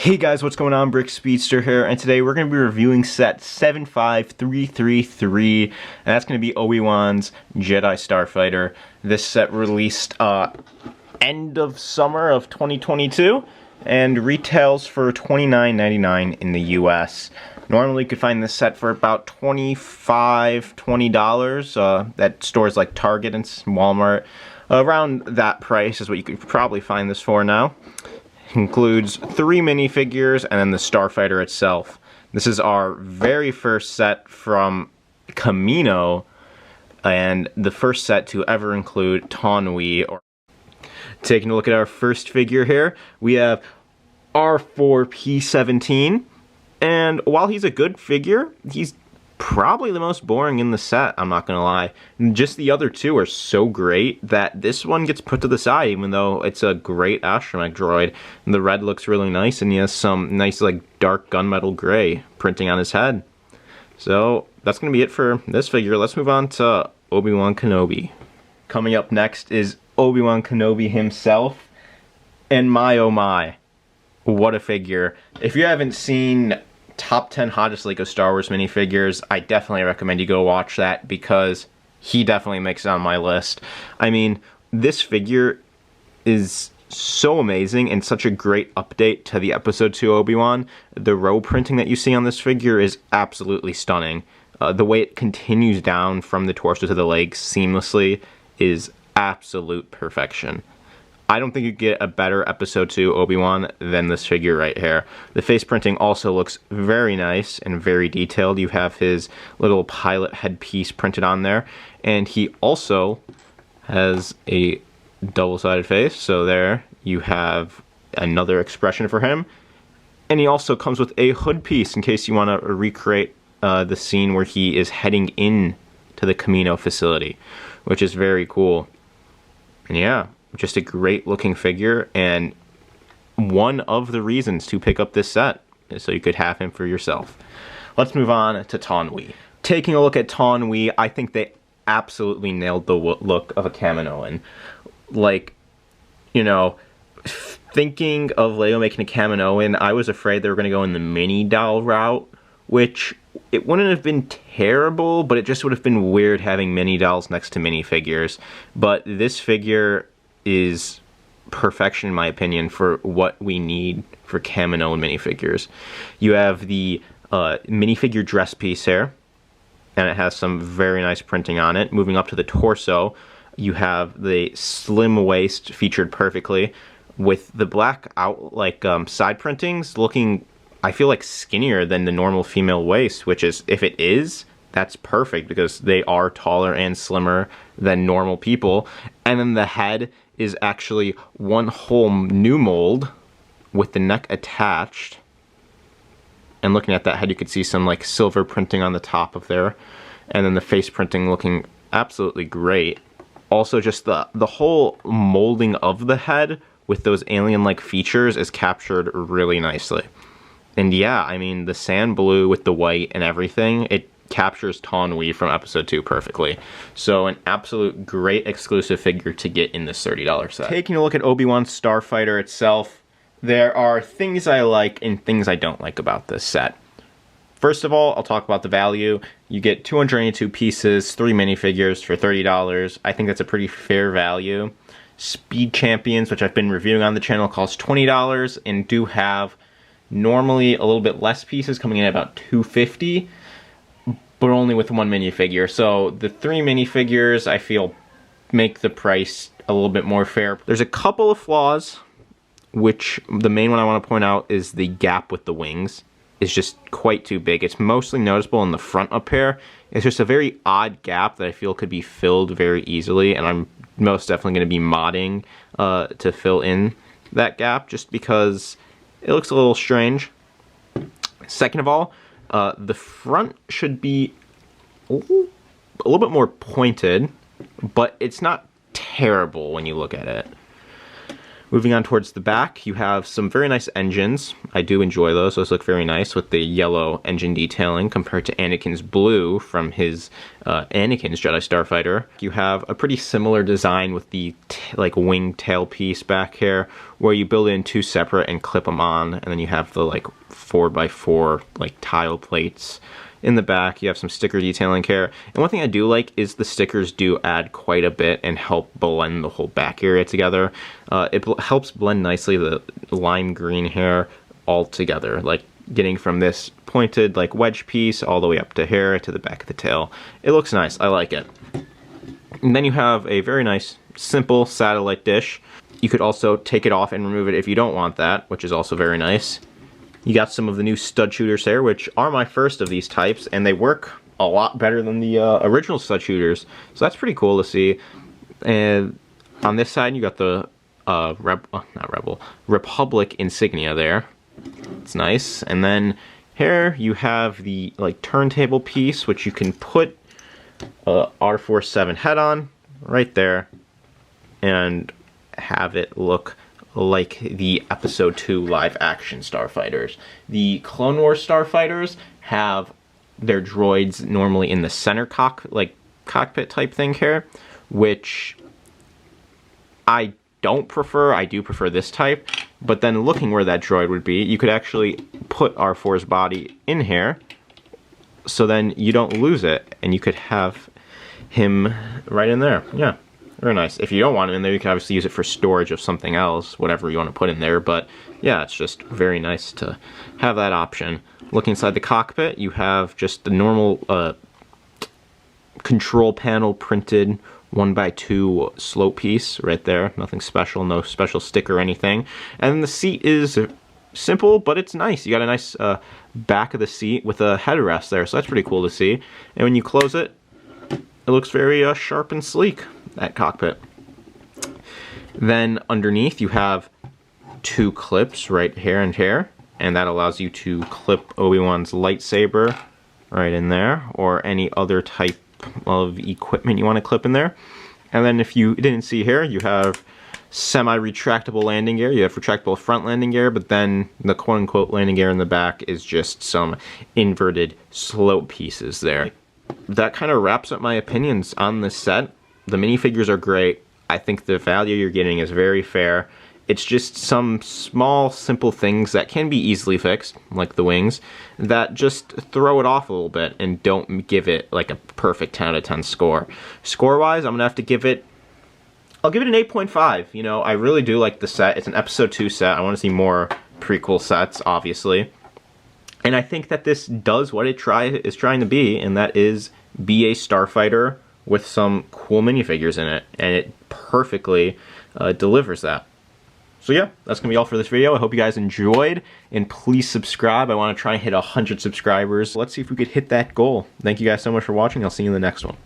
Hey guys, what's going on? Brick Speedster here, and today we're going to be reviewing set 75333, and that's going to be Obi-Wan's Jedi Starfighter. This set released end of summer of 2022, and retails for $29.99 in the US. Normally you could find this set for about $20 at stores like Target and Walmart. Around that price is what you could probably find this for now. Includes 3 minifigures and then the Starfighter itself. This is our very first set from Kamino, and the first set to ever include Taunwi. Taking a look at our first figure here, we have R4P17, and while he's a good figure, he's probably the most boring in the set, I'm not gonna lie. Just the other two are so great that this one gets put to the side, even though it's a great astromech droid. And the red looks really nice, and he has some nice like dark gunmetal gray printing on his head. So that's gonna be it for this figure. Let's move on to Obi-Wan Kenobi. Coming up next is Obi-Wan Kenobi himself, and my oh my, what a figure. If you haven't seen Top 10 Hottest Lego Star Wars minifigures, I definitely recommend you go watch that, because he definitely makes it on my list. I mean, this figure is so amazing and such a great update to the Episode 2 Obi-Wan. The row printing that you see on this figure is absolutely stunning. The way it continues down from the torso to the legs seamlessly is absolute perfection. I don't think you get a better Episode 2 Obi-Wan than this figure right here. The face printing also looks very nice and very detailed. You have his little pilot headpiece printed on there, and he also has a double-sided face, so there you have another expression for him. And he also comes with a hood piece in case you want to recreate the scene where he is heading in to the Kamino facility, which is very cool. And yeah, just a great looking figure, and one of the reasons to pick up this set is so you could have him for yourself. Let's move on to Taunwi. Taking a look at Taunwi, I think they absolutely nailed the look of a Kaminoan. Like, you know, thinking of Lego making a Kaminoan, I was afraid they were going to go in the mini doll route, which it wouldn't have been terrible, but it just would have been weird having mini dolls next to minifigures. But this figure is perfection, in my opinion, for what we need for Kamino minifigures. You have the minifigure dress piece here, and it has some very nice printing on it. Moving up to the torso, you have the slim waist featured perfectly, with the black out side printings looking, I feel like, skinnier than the normal female waist, which is, if it is, that's perfect, because they are taller and slimmer than normal people. And then the head is actually one whole new mold with the neck attached. And looking at that head, you could see some like silver printing on the top of there. And then the face printing looking absolutely great. Also, just the whole molding of the head with those alien-like features is captured really nicely. And yeah, I mean, the sand blue with the white and everything, it captures Taunwi from Episode 2 perfectly. So an absolute great exclusive figure to get in this $30 set. Taking a look at Obi-Wan's Starfighter itself, there are things I like and things I don't like about this set. First of all, I'll talk about the value. You get 282 pieces, 3 minifigures for $30. I think that's a pretty fair value. Speed Champions, which I've been reviewing on the channel, cost $20 and do have normally a little bit less pieces, coming in at about $250. But only with 1 minifigure. So the 3 minifigures, I feel, make the price a little bit more fair. There's a couple of flaws, which the main one I want to point out is the gap with the wings is just quite too big. It's mostly noticeable in the front up here. It's just a very odd gap that I feel could be filled very easily, and I'm most definitely going to be modding to fill in that gap, just because it looks a little strange. Second of all, the front should be a little bit more pointed, but it's not terrible when you look at it. Moving on towards the back, you have some very nice engines. I do enjoy those. Those look very nice with the yellow engine detailing compared to Anakin's blue from his Anakin's Jedi Starfighter. You have a pretty similar design with the like wing tail piece back here, where you build in two separate and clip them on, and then you have the like 4x4 like tile plates. In the back, you have some sticker detailing here. And one thing I do like is the stickers do add quite a bit and help blend the whole back area together. It helps blend nicely the lime green hair all together, like getting from this pointed like wedge piece all the way up to here to the back of the tail. It looks nice. I like it. And then you have a very nice, simple satellite dish. You could also take it off and remove it if you don't want that, which is also very nice. You got some of the new stud shooters here, which are my first of these types, and they work a lot better than the original stud shooters. So that's pretty cool to see. And on this side, you got the Republic insignia there. It's nice. And then here you have the like turntable piece, which you can put R47 head on right there, and have it look like the Episode 2 live-action Starfighters. The Clone Wars Starfighters have their droids normally in the center cockpit type thing here, which I don't prefer. I do prefer this type, but then looking where that droid would be, you could actually put R4's body in here, so then you don't lose it, and you could have him right in there. Yeah. Very nice. If you don't want it in there, you can obviously use it for storage of something else, whatever you want to put in there. But yeah, it's just very nice to have that option. Looking inside the cockpit, you have just the normal control panel printed 1x2 slope piece right there. Nothing special, no special sticker or anything. And the seat is simple, but it's nice. You got a nice back of the seat with a headrest there, so that's pretty cool to see. And when you close it, it looks very sharp and sleek, that cockpit. Then underneath you have two clips right here and here, and that allows you to clip Obi-Wan's lightsaber right in there, or any other type of equipment you want to clip in there. And then if you didn't see here, you have semi-retractable landing gear. You have retractable front landing gear, but then the quote-unquote landing gear in the back is just some inverted slope pieces there. That kind of wraps up my opinions on this set. The minifigures are great. I think the value you're getting is very fair. It's just some small, simple things that can be easily fixed, like the wings, that just throw it off a little bit and don't give it like a perfect 10 out of 10 score. Score-wise, I'm going to have to give it, I'll give it an 8.5. You know, I really do like the set. It's an Episode 2 set. I want to see more prequel sets, obviously. And I think that this does what it is trying to be, and that is be a Starfighter with some cool minifigures in it. And it perfectly delivers that. So yeah, that's going to be all for this video. I hope you guys enjoyed, and please subscribe. I want to try and hit 100 subscribers. Let's see if we could hit that goal. Thank you guys so much for watching. I'll see you in the next one.